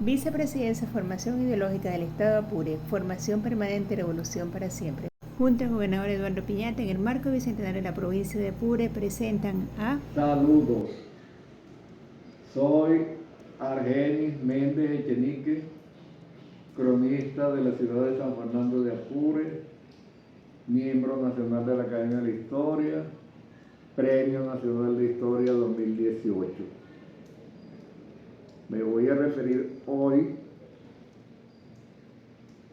Vicepresidencia, Formación Ideológica del Estado Apure, Formación Permanente y Revolución para Siempre. Junta Gobernador Eduardo Piñate, en el marco bicentenario de la provincia de Apure, presentan a... Saludos, soy Argenis Méndez Echenique, cronista de la ciudad de San Fernando de Apure, miembro nacional de la Academia de la Historia, Premio Nacional de Historia 2018. Me voy a referir hoy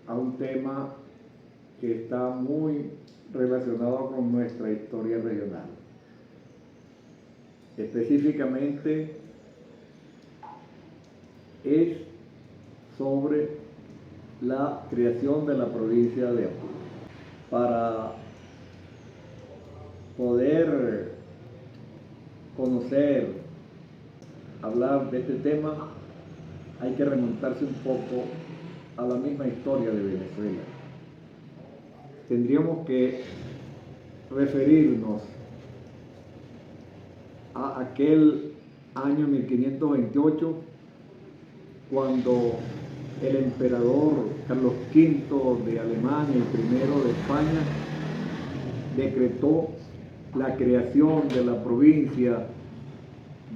a un tema que está muy relacionado con nuestra historia regional. Específicamente es sobre la creación de la provincia de Apure. Para poder conocer, hablar de este tema, hay que remontarse un poco a la misma historia de Venezuela. Tendríamos que referirnos a aquel año 1528, cuando el emperador Carlos V de Alemania y primero de España decretó la creación de la provincia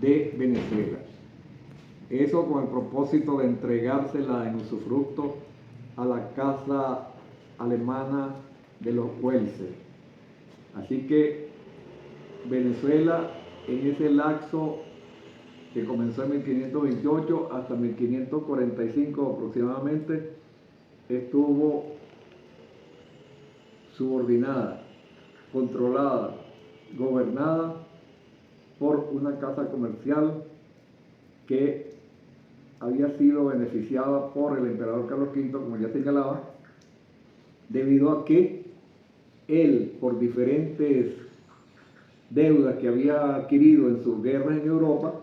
de Venezuela. Eso con el propósito de entregársela en usufructo a la casa alemana de los Welser. Así que Venezuela, en ese lapso que comenzó en 1528 hasta 1545 aproximadamente, estuvo subordinada, controlada, gobernada por una casa comercial que había sido beneficiada por el emperador Carlos V, como ya señalaba, debido a que él, por diferentes deudas que había adquirido en sus guerras en Europa,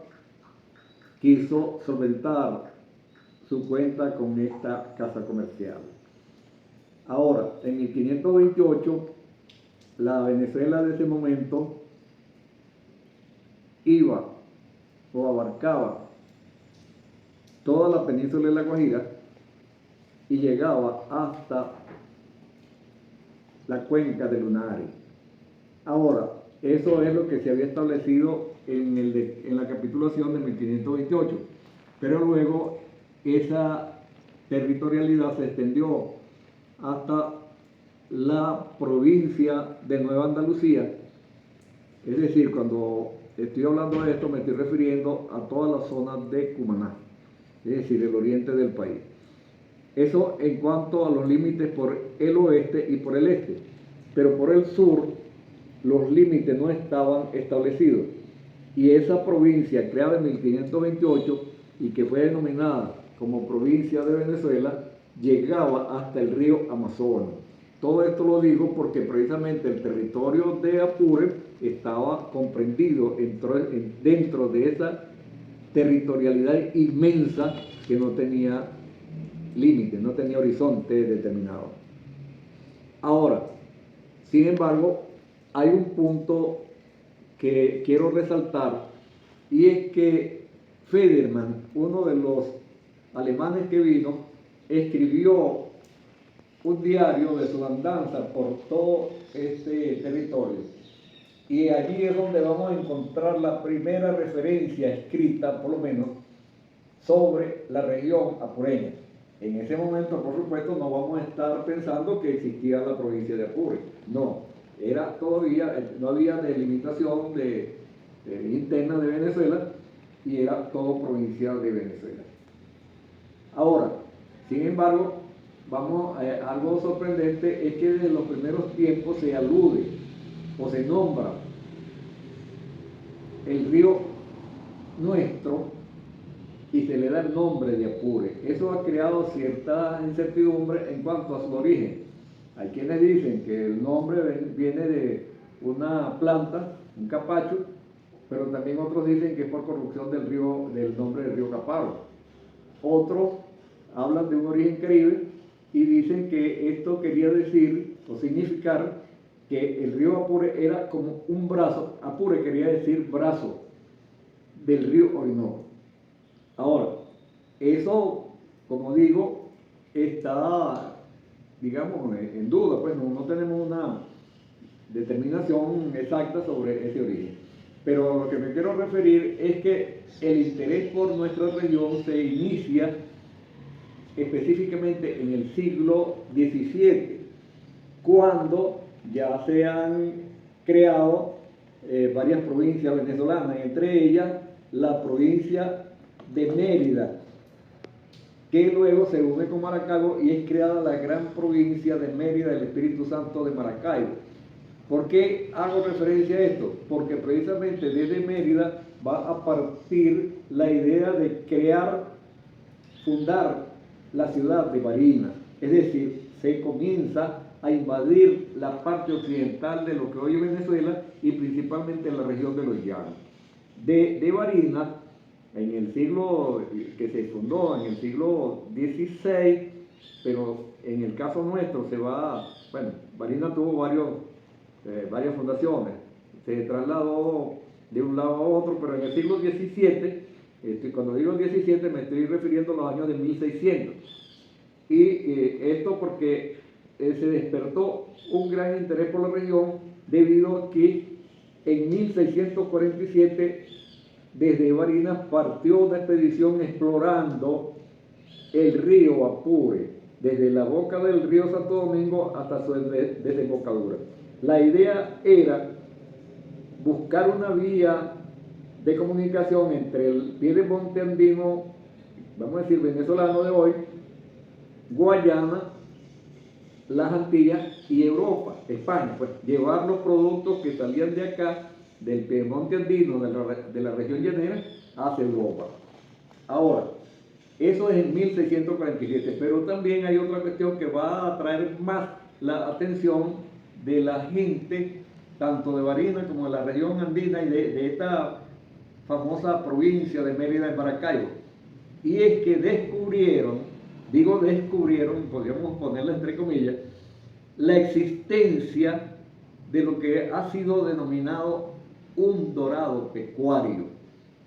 quiso solventar su cuenta con esta casa comercial. Ahora, en 1528, la Venezuela de ese momento iba o abarcaba toda la península de La Guajira y llegaba hasta la cuenca de Lunari. Ahora, eso es lo que se había establecido en la capitulación de 1528, pero luego esa territorialidad se extendió hasta la provincia de Nueva Andalucía. Es decir, cuando estoy hablando de esto me estoy refiriendo a toda la zona de Cumaná, es decir, el oriente del país. Eso en cuanto a los límites por el oeste y por el este, pero por el sur los límites no estaban establecidos. Y esa provincia creada en 1528 y que fue denominada como provincia de Venezuela, llegaba hasta el río Amazonas. Todo esto lo digo porque precisamente el territorio de Apure estaba comprendido dentro de esa territorialidad inmensa que no tenía límites, no tenía horizonte determinado. Ahora, sin embargo, hay un punto que quiero resaltar, y es que Federman, uno de los alemanes que vino, escribió un diario de su andanza por todo este territorio. Y allí es donde vamos a encontrar la primera referencia escrita, por lo menos, sobre la región apureña. En ese momento, por supuesto, no vamos a estar pensando que existía la provincia de Apure. No, era todavía, no había delimitación interna de Venezuela y era todo provincia de Venezuela. Ahora, sin embargo, algo sorprendente es que desde los primeros tiempos se alude o se nombra el río Nuestro y se le da el nombre de Apure. Eso ha creado cierta incertidumbre en cuanto a su origen. Hay quienes dicen que el nombre viene de una planta, un capacho, pero también otros dicen que es por corrupción del nombre del río Caparo. Otros hablan de un origen caribe y dicen que esto quería decir o significar que el río Apure era como un brazo. Apure quería decir brazo del río Orinoco. Ahora, eso como digo, está, digamos, en duda, pues no tenemos una determinación exacta sobre ese origen. Pero lo que me quiero referir es que el interés por nuestra región se inicia específicamente en el siglo XVII, cuando ya se han creado varias provincias venezolanas, entre ellas la provincia de Mérida, que luego se une con Maracaibo y es creada la gran provincia de Mérida del Espíritu Santo de Maracaibo. ¿Por qué hago referencia a esto? Porque precisamente desde Mérida va a partir la idea de fundar la ciudad de Barinas. Es decir, se comienza a invadir la parte occidental de lo que hoy es Venezuela y principalmente la región de los llanos. De Barinas, en el siglo que se fundó, en el siglo XVI, pero en el caso nuestro Barinas tuvo varias fundaciones, se trasladó de un lado a otro, pero en el siglo XVII, cuando digo 17 me estoy refiriendo a los años de 1600, y esto porque se despertó un gran interés por la región debido a que en 1647 desde Barinas partió una expedición explorando el río Apure, desde la boca del río Santo Domingo hasta su desembocadura. La idea era buscar una vía de comunicación entre el piedemonte andino, vamos a decir venezolano de hoy, Guayana, las Antillas y Europa, España, pues llevar los productos que salían de acá, del piedemonte andino, de la región llanera, hacia Europa. Ahora, eso es en 1647, pero también hay otra cuestión que va a atraer más la atención de la gente, tanto de Barinas como de la región andina y de esta famosa provincia de Mérida y Maracaibo. Y es que descubrieron, podríamos ponerla entre comillas, la existencia de lo que ha sido denominado un dorado pecuario.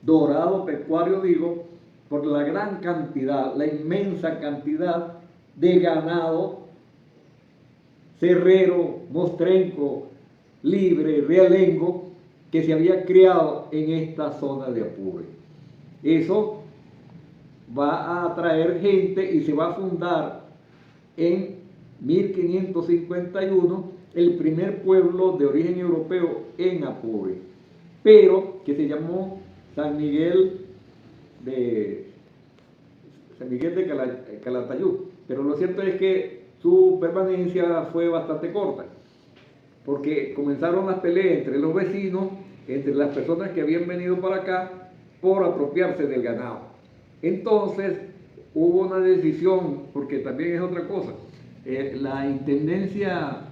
Dorado pecuario digo, por la gran cantidad, la inmensa cantidad de ganado cerrero, mostrenco, libre, realengo, que se había criado en esta zona de Apure. Eso va a atraer gente y se va a fundar en 1551 el primer pueblo de origen europeo en Apure, pero que se llamó San Miguel de Calatayud. Pero lo cierto es que su permanencia fue bastante corta, porque comenzaron las peleas entre los vecinos, entre las personas que habían venido para acá por apropiarse del ganado. Entonces hubo una decisión, porque también es otra cosa, la Intendencia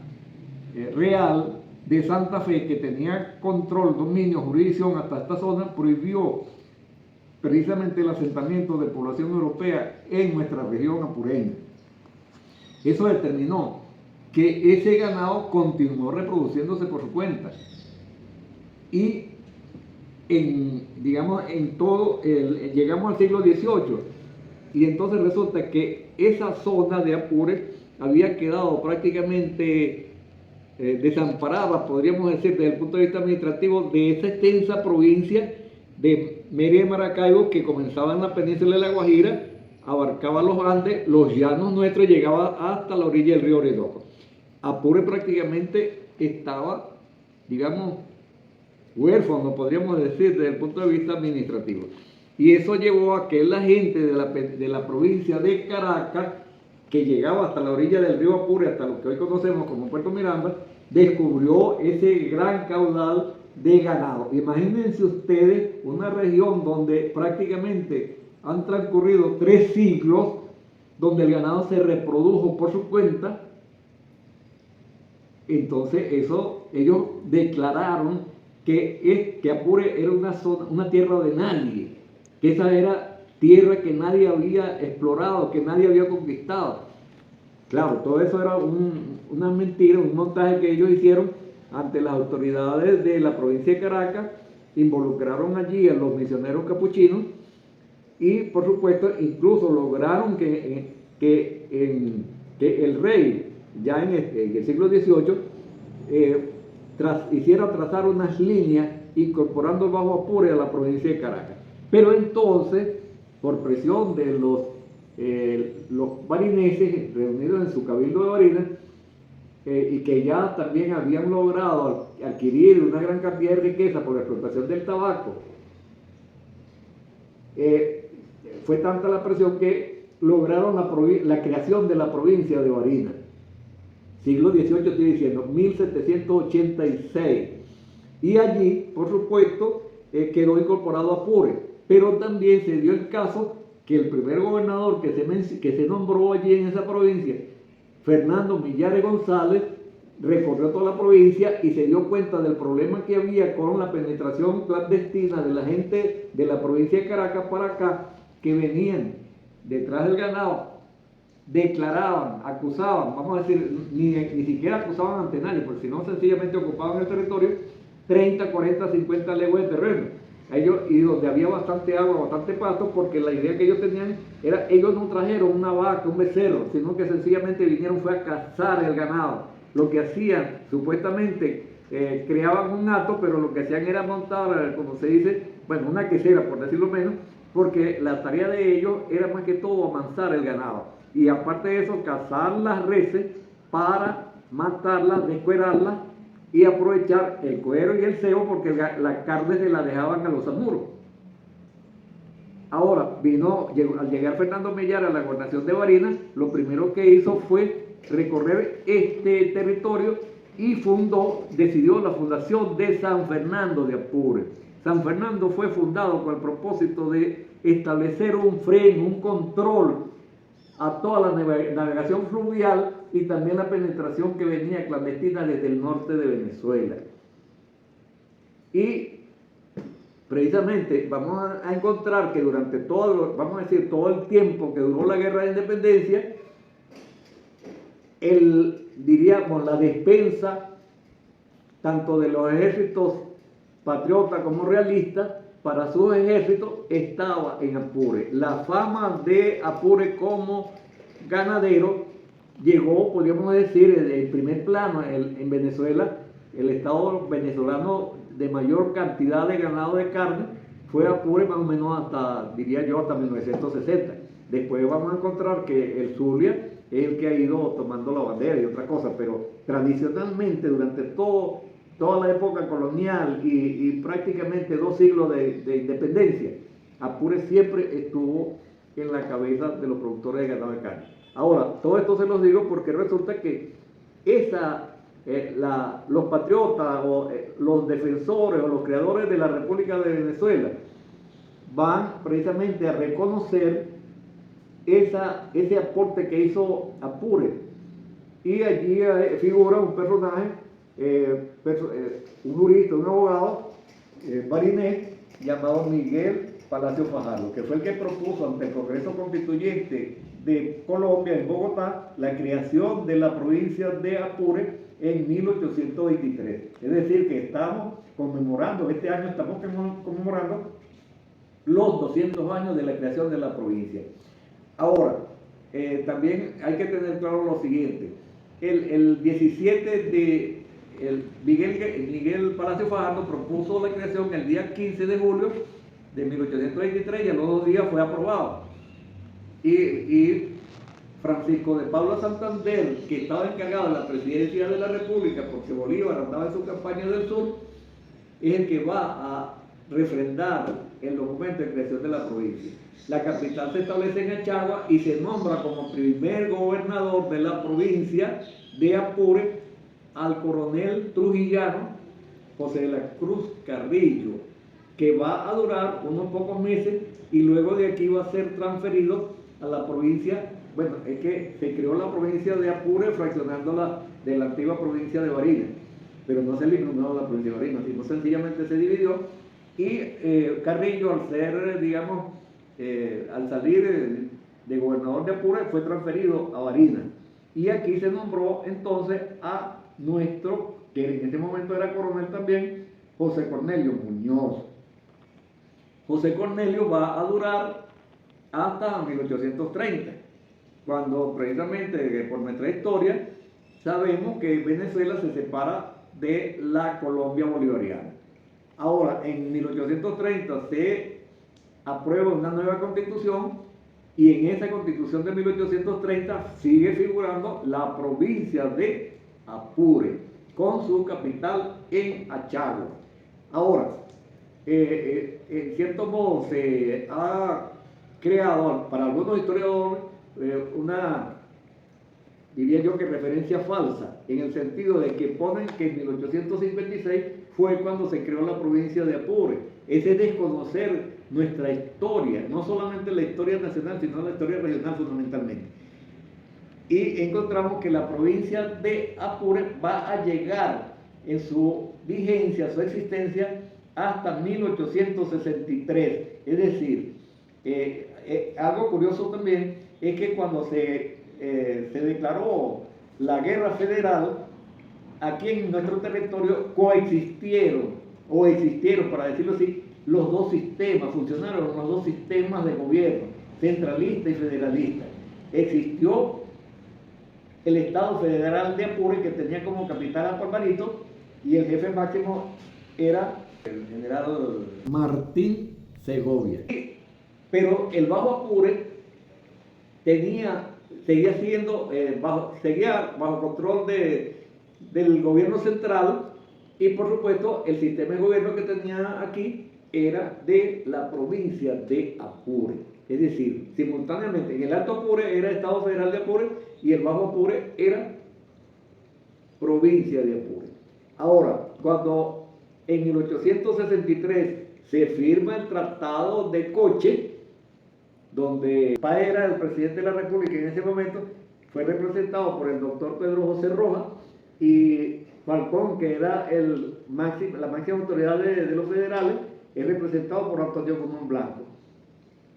Real de Santa Fe, que tenía control, dominio, jurisdicción hasta esta zona, prohibió precisamente el asentamiento de población europea en nuestra región apureña. Eso determinó que ese ganado continuó reproduciéndose por su cuenta. Y llegamos al siglo XVIII, y entonces resulta que esa zona de Apure había quedado prácticamente desamparada, podríamos decir, desde el punto de vista administrativo, de esa extensa provincia de Mérida y Maracaibo que comenzaba en la península de La Guajira, abarcaba los Andes, los llanos nuestros, llegaba hasta la orilla del río Orinoco. Apure prácticamente estaba, digamos, huérfano, podríamos decir, desde el punto de vista administrativo. Y eso llevó a que la gente de la provincia de Caracas, que llegaba hasta la orilla del río Apure, hasta lo que hoy conocemos como Puerto Miranda, descubrió ese gran caudal de ganado. Imagínense ustedes una región donde prácticamente han transcurrido 3 siglos, donde el ganado se reprodujo por su cuenta. Entonces ellos declararon que Apure era una tierra de nadie, que esa era tierra que nadie había explorado, que nadie había conquistado. Claro, todo eso era una mentira, un montaje que ellos hicieron ante las autoridades de la provincia de Caracas. Involucraron allí a los misioneros capuchinos y por supuesto incluso lograron que el rey, ya en el siglo XVIII, hiciera trazar unas líneas incorporando el Bajo Apure a la provincia de Caracas. Pero entonces, por presión de los barineses reunidos en su cabildo de Barinas, y que ya también habían logrado adquirir una gran cantidad de riqueza por la explotación del tabaco, fue tanta la presión que lograron la creación de la provincia de Barinas. Siglo XVIII, estoy diciendo, 1786. Y allí, por supuesto, quedó incorporado Apure. Pero también se dio el caso que el primer gobernador que se nombró allí en esa provincia, Fernando Millares González, recorrió toda la provincia y se dio cuenta del problema que había con la penetración clandestina de la gente de la provincia de Caracas para acá, que venían detrás del ganado, declaraban, acusaban, vamos a decir, ni siquiera acusaban ante nadie, porque si no sencillamente ocupaban el territorio, 30, 40, 50 leguas de terreno. Y donde había bastante agua, bastante pasto, porque la idea que ellos tenían era, ellos no trajeron una vaca, un becerro, sino que sencillamente vinieron fue a cazar el ganado. Lo que hacían, supuestamente, creaban un hato, pero lo que hacían era montar, como se dice, bueno, una quesera, por decirlo menos, porque la tarea de ellos era más que todo amansar el ganado. Y aparte de eso, cazar las reses para matarlas, descuerarlas y aprovechar el cuero y el sebo, porque la carne se la dejaban a los amuros. Ahora, al llegar Fernando Millares a la gobernación de Barinas, lo primero que hizo fue recorrer este territorio y decidió la fundación de San Fernando de Apure. San Fernando fue fundado con el propósito de establecer un freno, un control a toda la navegación fluvial y también la penetración que venía clandestina desde el norte de Venezuela. Y precisamente vamos a encontrar que durante todo el tiempo que duró la guerra de independencia, diríamos, la despensa tanto de los ejércitos patriotas como realistas para sus ejércitos estaba en Apure. La fama de Apure como ganadero llegó, podríamos decir, en primer plano en Venezuela. El estado venezolano de mayor cantidad de ganado de carne fue Apure, más o menos hasta, diría yo, hasta 1960. Después vamos a encontrar que el Zulia es el que ha ido tomando la bandera y otra cosa, pero tradicionalmente durante toda la época colonial y prácticamente 2 siglos de independencia, Apure siempre estuvo en la cabeza de los productores de ganado de carne. Ahora, todo esto se los digo porque resulta que los patriotas o los defensores o los creadores de la República de Venezuela van precisamente a reconocer ese aporte que hizo Apure. Y allí figura un personaje, un jurista, un abogado barinés llamado Miguel Palacio Fajardo, que fue el que propuso ante el Congreso Constituyente de Colombia en Bogotá la creación de la provincia de Apure en 1823. Es decir, que estamos conmemorando, este año estamos conmemorando los 200 años de la creación de la provincia. Ahora, también hay que tener claro lo siguiente. El 17 de Miguel Palacio Fajardo propuso la creación el día 15 de julio de 1823 y a los 2 días fue aprobado. Y Francisco de Paula Santander, que estaba encargado de la presidencia de la República porque Bolívar andaba en su campaña del sur, es el que va a refrendar el documento de creación de la provincia. La capital se establece en Achagua y se nombra como primer gobernador de la provincia de Apure al coronel trujillano José de la Cruz Carrillo, que va a durar unos pocos meses y luego de aquí va a ser transferido a la provincia. Bueno, es que se creó la provincia de Apure fraccionándola de la antigua provincia de Barinas, pero no se eliminó la provincia de Barinas, sino sencillamente se dividió y Carrillo, al ser, digamos, al salir de gobernador de Apure, fue transferido a Barinas. Y aquí se nombró entonces a nuestro, que en ese momento era coronel también, José Cornelio Muñoz. José Cornelio va a durar hasta 1830, cuando precisamente por nuestra historia sabemos que Venezuela se separa de la Colombia bolivariana. Ahora, en 1830 se aprueba una nueva constitución y en esa constitución de 1830 sigue figurando la provincia de Apure con su capital en Achagua. Ahora, en cierto modo se ha creado para algunos historiadores una, diría yo que referencia falsa, en el sentido de que ponen que en 1856 fue cuando se creó la provincia de Apure. Ese es desconocer nuestra historia, no solamente la historia nacional, sino la historia regional fundamentalmente. Y encontramos que la provincia de Apure va a llegar en su vigencia, su existencia, hasta 1863. Es decir, algo curioso también es que cuando se declaró la guerra federal, aquí en nuestro territorio coexistieron, para decirlo así, los dos sistemas, funcionaron los dos sistemas de gobierno, centralista y federalista. Existió el Estado Federal de Apure, que tenía como capital a Palmarito, y el jefe máximo era el general Martín Segovia. Pero el Bajo Apure seguía bajo control del gobierno central, y por supuesto el sistema de gobierno que tenía aquí era de la provincia de Apure. Es decir, simultáneamente en el Alto Apure era Estado Federal de Apure y el Bajo Apure era provincia de Apure. Ahora, cuando en 1863 se firma el Tratado de Coche, donde Pá era el presidente de la República en ese momento, fue representado por el doctor Pedro José Rojas, y Falcón, que era la máxima autoridad de los federales, es representado por Antonio Guzmán Blanco.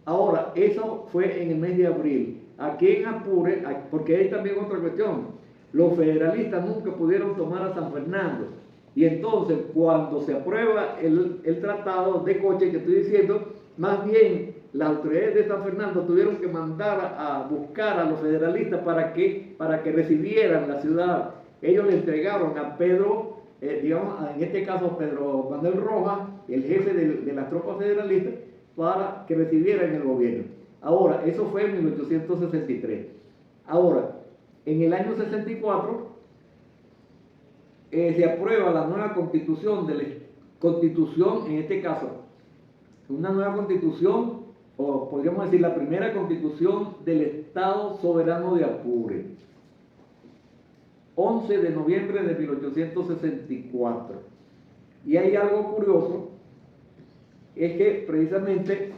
Ahora, eso fue en el mes de abril. Aquí en Apure, porque hay también otra cuestión, los federalistas nunca pudieron tomar a San Fernando, y entonces cuando se aprueba el tratado de Coche que estoy diciendo, más bien las autoridades de San Fernando tuvieron que mandar a buscar a los federalistas para que recibieran la ciudad. Ellos le entregaron a Pedro, en este caso Pedro Manuel Rojas, el jefe de las tropas federalistas, para que recibieran el gobierno. Ahora, eso fue en 1863. Ahora, en el año 64, se aprueba la nueva constitución, en este caso, una nueva constitución, o podríamos decir la primera constitución del Estado Soberano de Apure. 11 de noviembre de 1864. Y hay algo curioso, es que precisamente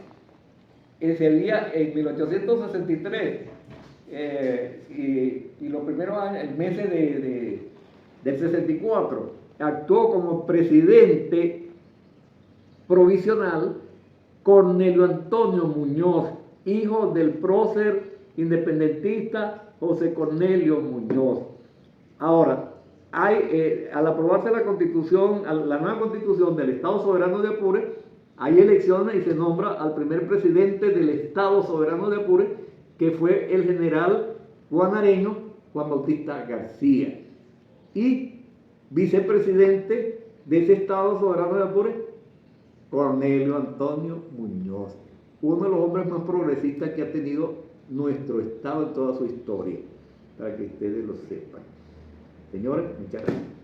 ese día, en 1863, y los primeros años, el mes del 64, actuó como presidente provisional Cornelio Antonio Muñoz, hijo del prócer independentista José Cornelio Muñoz. Ahora, al aprobarse la constitución, la nueva constitución del Estado Soberano de Apure, hay elecciones y se nombra al primer presidente del Estado Soberano de Apure, que fue el general guanareño Juan Bautista García, y vicepresidente de ese Estado Soberano de Apure, Cornelio Antonio Muñoz, uno de los hombres más progresistas que ha tenido nuestro Estado en toda su historia, para que ustedes lo sepan. Señores, muchas gracias.